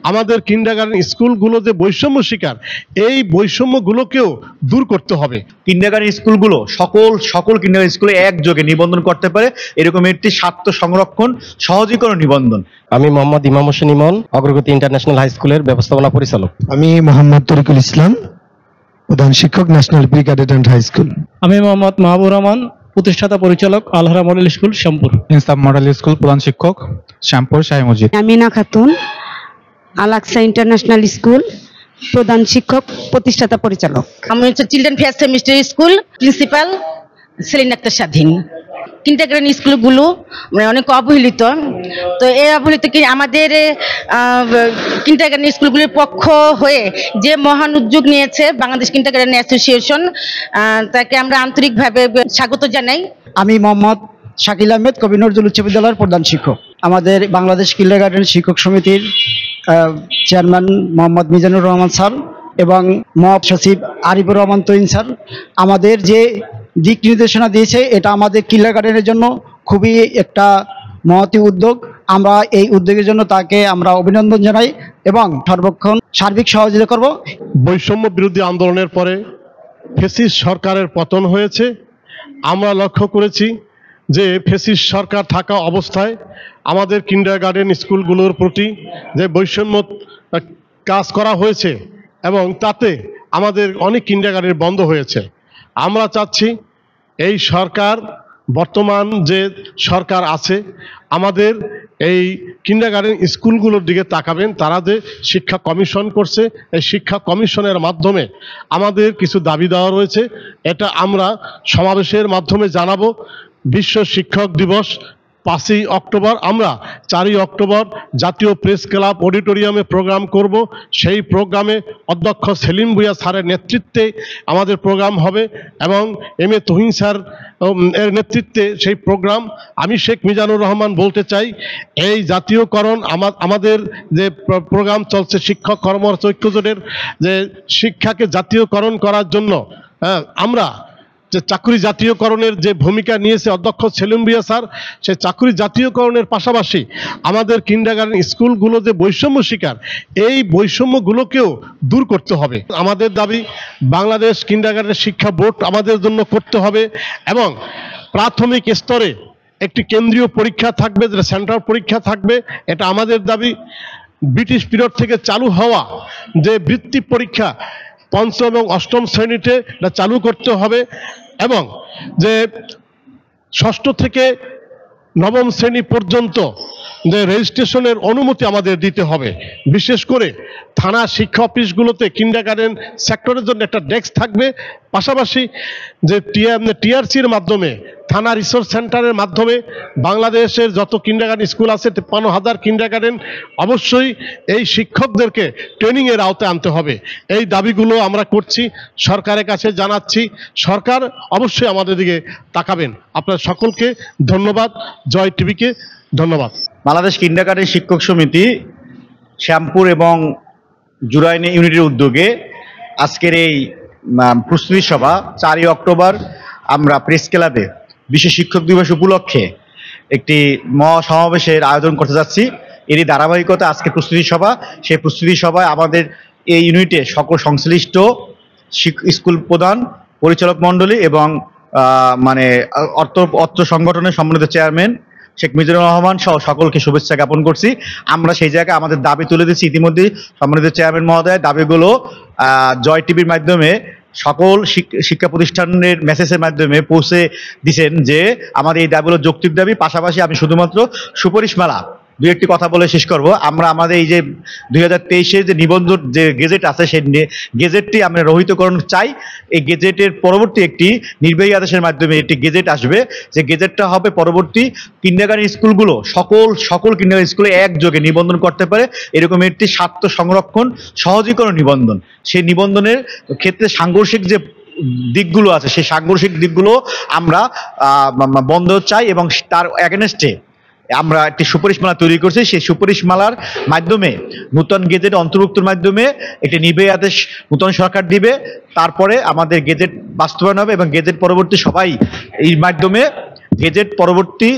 আমাদের কিন্ডারগার্টেন স্কুলগুলো যে বৈষম্য শিকার, এই বৈষম্যগুলোকেও দূর করতে হবে। কিন্ডারগার্টেন স্কুলগুলো সকল কিন্ডারগার্টেন স্কুলে একযোগে নিবন্ধন করতে পারে এরকম একটি স্বার্থ সংরক্ষণ সহজীকরণ নিবন্ধন। আমি মোহাম্মদ ইমাম হোসেন ইমন, অগ্রগতি ইন্টারন্যাশনাল হাই স্কুলের ব্যবস্থাপনা পরিচালক। আমি মোহাম্মদ তরিকুল ইসলাম, প্রধান শিক্ষক, national pre cadet high school. আমি মোহাম্মদ মাহবুর রহমান, প্রতিষ্ঠাতা পরিচালক আলহারা মডেল স্কুল শ্যামপুর। ইনসাফ মডেল স্কুল প্রধান শিক্ষক শ্যামপুর শাহী মসজিদ। আমিনা খাতুন, আলাক্সা ইন্টারন্যাশনাল স্কুল প্রধান শিক্ষক, প্রতিষ্ঠাতা পরিচালক। আমি হচ্ছে children first semester school principal Selin Akter Swadhin. Kindergarten স্কুলগুলো অনেক অবহেলিত, তো এই অবহেলিত কি আমাদের কিন্ডারগার্টেন স্কুলগুলির পক্ষ হয়ে যে মহান উদ্যোগ নিয়েছে বাংলাদেশ কিন্ডারগার্টেন অ্যাসোসিয়েশন, তাকে আমরা আন্তরিকভাবে স্বাগত জানাই। আমি মোহাম্মদ শাকিল আহমেদ, কবি নজরুল উচ্চ বিদ্যালয়ের প্রধান শিক্ষক। আমাদের বাংলাদেশ কিন্ডারগার্টেন শিক্ষক সমিতির চেয়ারম্যান মোহাম্মদ মিজানুর রহমান স্যার এবং মহাসচিব আরিফুর রহমান তৈন স্যার আমাদের যে দিক নির্দেশনা দিয়েছে, এটা আমাদের কিন্ডারগার্টেনের জন্য খুবই একটা মহতী উদ্যোগ। আমরা এই উদ্যোগের জন্য তাকে আমরা অভিনন্দন জানাই এবং সর্বক্ষণ সার্বিক সহযোগিতা করব। বৈষম্য বিরোধী আন্দোলনের পরে ফ্যাসিস্ট সরকারের পতন হয়েছে। আমরা লক্ষ্য করেছি যে ফ্যাসিস্ট সরকার থাকা অবস্থায় আমাদের কিন্ডারগার্টেন স্কুলগুলোর প্রতি যে বৈষম্য কাজ করা হয়েছে এবং তাতে আমাদের অনেক কিন্ডারগার্টেন বন্ধ হয়েছে। আমরা চাচ্ছি এই সরকার, বর্তমান যে সরকার আছে, আমাদের এই কিন্ডারগার্টেন স্কুলগুলোর দিকে তাকাবেন। তারা যে শিক্ষা কমিশন করছে, এই শিক্ষা কমিশনের মাধ্যমে আমাদের কিছু দাবি দেওয়া রয়েছে, এটা আমরা সমাবেশের মাধ্যমে জানাবো। বিশ্ব শিক্ষক দিবস 5ই অক্টোবর, আমরা 4ই অক্টোবর জাতীয় প্রেস ক্লাব অডিটোরিয়ামে প্রোগ্রাম করব। সেই প্রোগ্রামে অধ্যক্ষ সেলিম ভুঁইয়া স্যারের নেতৃত্বে আমাদের প্রোগ্রাম হবে এবং এম এ তুহিন স্যার এর নেতৃত্বে সেই প্রোগ্রাম। আমি শেখ মিজানুর রহমান বলতে চাই, এই জাতীয়করণ আমাদের যে প্রোগ্রাম চলছে শিক্ষক কর্মরত ঐক্যজোটের, যে শিক্ষাকে জাতীয়করণ করার জন্য আমরা যে চাকরি জাতীয়করণের যে ভূমিকা নিয়েছে অধ্যক্ষ সেলিম ভুঁইয়া স্যার, সেই চাকরি জাতীয়করণের পাশাপাশি আমাদের কিন্ডারগার্টেন স্কুলগুলো যে বৈষম্য শিকার, এই বৈষম্যগুলোকেও দূর করতে হবে। আমাদের দাবি বাংলাদেশ কিন্ডারগার্টেন শিক্ষা বোর্ড আমাদের জন্য করতে হবে এবং প্রাথমিক স্তরে একটি কেন্দ্রীয় পরীক্ষা থাকবে, যেটা সেন্ট্রাল পরীক্ষা থাকবে, এটা আমাদের দাবি। ব্রিটিশ পিরিয়ড থেকে চালু হওয়া যে বৃত্তি পরীক্ষা 5ম এবং 8ম শ্রেণীতে চালু করতে হবে এবং যে 6ষ্ঠ থেকে 9ম শ্রেণী পর্যন্ত যে রেজিস্ট্রেশনের অনুমতি আমাদের দিতে হবে। বিশেষ করে থানা শিক্ষা অফিসগুলোতে কিন্ডারগার্টেন সেক্টরের জন্য একটা ডেস্ক থাকবে, পাশাপাশি যে টিআরসির মাধ্যমে থানা রিসোর্স সেন্টারের মাধ্যমে বাংলাদেশের যত কিন্ডারগার্টেন স্কুল আছে 53,000 কিন্ডারগার্টেন, অবশ্যই এই শিক্ষকদেরকে ট্রেনিংয়ের আওতায় আনতে হবে। এই দাবিগুলো আমরা করছি, সরকারের কাছে জানাচ্ছি। সরকার অবশ্যই আমাদের দিকে তাকাবেন। আপনার সকলকে ধন্যবাদ। জয় টিভিকে ধন্যবাদ। বাংলাদেশ কিন্ডারগার্টেন শিক্ষক সমিতি শ্যামপুর এবং জুরাইনে ইউনিটের উদ্যোগে আজকের এই প্রস্তুতি সভা 4ই অক্টোবর আমরা প্রেস ক্লাবে বিশ্ব শিক্ষক দিবস উপলক্ষে একটি মহাসমাবেশের আয়োজন করতে যাচ্ছি। এরই ধারাবাহিকতা আজকে প্রস্তুতি সভা। সেই প্রস্তুতি সভায় আমাদের এই ইউনিটে সকল সংশ্লিষ্ট স্কুল প্রধান, পরিচালক মণ্ডলী এবং অর্থ সংগঠনের সম্মানিত চেয়ারম্যান শেখ মিজানুর রহমান সহ সকলকে শুভেচ্ছা জ্ঞাপন করছি। আমরা সেই জায়গায় আমাদের দাবি তুলে দিচ্ছি। ইতিমধ্যে সম্মানিত চেয়ারম্যান মহোদয় দাবিগুলো জয় টিভির মাধ্যমে সকল শিক্ষা প্রতিষ্ঠানের মেসেজের মাধ্যমে পৌঁছে দিচ্ছেন যে আমাদের এই দাবিগুলো যৌক্তিক দাবি। পাশাপাশি আমি শুধুমাত্র সুপারিশমালা দুই একটি কথা বলে শেষ করব। আমরা আমাদের এই যে 2023-এর যে নিবন্ধন যে গেজেট আছে, সেই গেজেটটি আমরা রহিতকরণ চাই। এই গেজেটের পরবর্তী একটি নির্বাহী আদেশের মাধ্যমে একটি গেজেট আসবে, যে গেজেটটা হবে পরবর্তী কিন্ডারগার্টেন স্কুলগুলো সকল কিন্ডারগার্টেন স্কুলে একযোগে নিবন্ধন করতে পারে এরকম একটি স্বার্থ সংরক্ষণ সহজীকরণ নিবন্ধন। সেই নিবন্ধনের ক্ষেত্রে সাংঘর্ষিক যে দিকগুলো আছে, সেই সাংঘর্ষিক দিকগুলো আমরা বন্ধ চাই এবং তার এগেনস্টে আমরা একটি সুপারিশমালা তৈরি করছি। সেই সুপারিশমালার মাধ্যমে নতুন গেজেট অন্তর্ভুক্তির মাধ্যমে একটি নির্বাহী আদেশ নতুন সরকার দিবে, তারপরে আমাদের গেজেট বাস্তবায়ন হবে এবং গেজেট পরবর্তী সবাই এর মাধ্যমে গেজেট পরবর্তী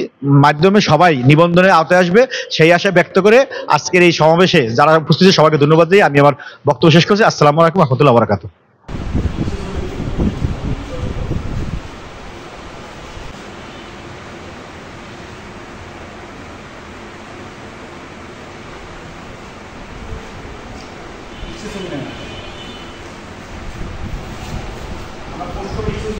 মাধ্যমে সবাই নিবন্ধনের আওতায় আসবে সেই আশা ব্যক্ত করে আজকের এই সমাবেশে যারা উপস্থিত সবাইকে ধন্যবাদ দিই। আমি আমার বক্তব্য শেষ করছি। আসসালামু আলাইকুম ওয়া রাহমাতুল্লাহি ওয়া বারাকাতুহু। Isso é